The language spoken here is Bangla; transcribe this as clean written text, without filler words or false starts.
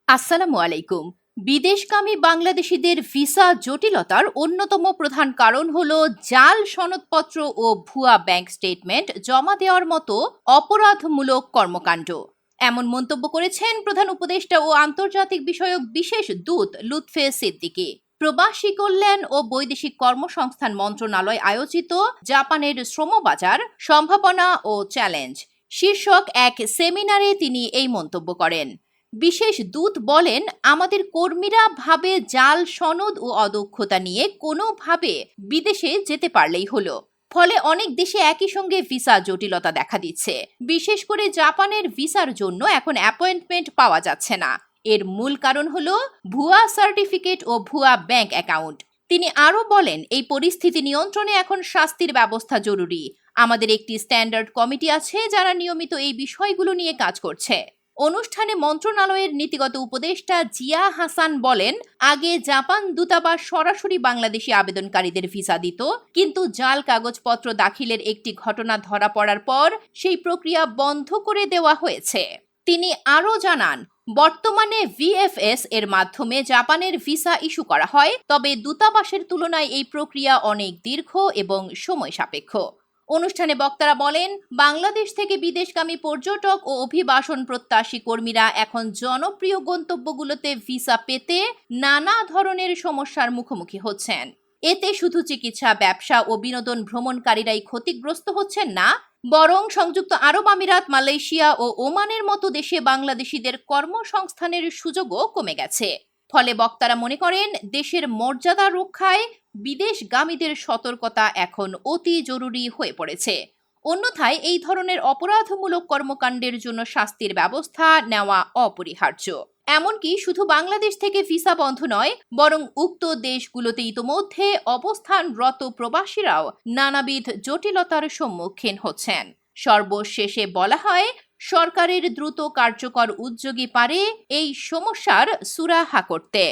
আসসালামু আলাইকুম। বিদেশগামী বাংলাদেশিদের ভিসা জটিলতার অন্যতম প্রধান কারণ হলো জাল সনদপত্র ও ভুয়া ব্যাংক স্টেটমেন্ট জমা দেওয়ার মতো অপরাধমূলক কর্মকাণ্ড। এমন মন্তব্য করেছেন প্রধান উপদেষ্টা ও আন্তর্জাতিক বিষয়ক বিশেষ দূত লুৎফে সিদ্দিকী। প্রবাসী কল্যাণ ও বৈদেশিক কর্মসংস্থান মন্ত্রণালয় আয়োজিত জাপানের শ্রমবাজার সম্ভাবনা ও চ্যালেঞ্জ শীর্ষক এক সেমিনারে তিনি এই মন্তব্য করেন। বিশেষ দূত বলেন, আমাদের কর্মীরা ভাবে জাল সনদ ও অদক্ষতা নিয়ে কোনোভাবে বিদেশে যেতে পারলেই হলো। ফলে অনেক দেশে একই সঙ্গে ভিসা জটিলতা দেখা দিচ্ছে। বিশেষ করে জাপানের ভিসার জন্য এখন অ্যাপয়েন্টমেন্ট পাওয়া যাচ্ছে না। এর মূল কারণ হলো ভুয়া সার্টিফিকেট ও ভুয়া ব্যাংক অ্যাকাউন্ট। তিনি আরও বলেন, এই পরিস্থিতি নিয়ন্ত্রণে এখন শাস্তির ব্যবস্থা জরুরি। আমাদের একটি স্ট্যান্ডার্ড কমিটি আছে যারা নিয়মিত এই বিষয়গুলো নিয়ে কাজ করছে। অনুষ্ঠানে মন্ত্রণালয়ের নীতিগত উপদেষ্টা জিয়া হাসান বলেন, আগে জাপান দূতাবাস সরাসরি বাংলাদেশি আবেদনকারীদের ভিসা দিত, কিন্তু জাল কাগজপত্র দাখিলের একটি ঘটনা ধরা পড়ার পর সেই প্রক্রিয়া বন্ধ করে দেওয়া হয়েছে। তিনি আরও জানান, বর্তমানে ভিএফএস এর মাধ্যমে জাপানের ভিসা ইস্যু করা হয়, তবে দূতাবাসের তুলনায় এই প্রক্রিয়া অনেক দীর্ঘ এবং সময় সাপেক্ষ। অনুষ্ঠানে বক্তারা বলেন, বাংলাদেশ থেকে বিদেশগামী পর্যটক ও অভিবাসন প্রত্যাশী কর্মীরা এখন জনপ্রিয় গন্তব্যগুলোতে ভিসা পেতে নানা ধরনের সমস্যার মুখোমুখি হচ্ছেন। এতে শুধু চিকিৎসা, ব্যবসা ও বিনোদন ভ্রমণকারীরাই ক্ষতিগ্রস্ত হচ্ছেন না, বরং সংযুক্ত আরব আমিরাত, মালয়েশিয়া ও ওমানের মতো দেশে বাংলাদেশিদের কর্মসংস্থানের সুযোগও কমে গেছে। ফলে বক্তারা মনে করেন, দেশের মর্যাদা রক্ষায় বিদেশগামীদের সতর্কতা এখন অতি জরুরি হয়ে পড়েছে। অন্যথায় এই ধরনের অপরাধমূলক কর্মকাণ্ডের জন্য শাস্তির ব্যবস্থা নেওয়া অপরিহার্য। এমনকি শুধু বাংলাদেশ থেকে ভিসা বন্ধ নয়, বরং উক্ত দেশগুলোতে ইতোমধ্যে অবস্থানরত প্রবাসীরাও নানাবিধ জটিলতার সম্মুখীন হচ্ছেন। সর্বশেষে বলা হয়, সরকারের দ্রুত কার্যকর উদ্যোগই পারে এই সমস্যার সুরাহা করতে।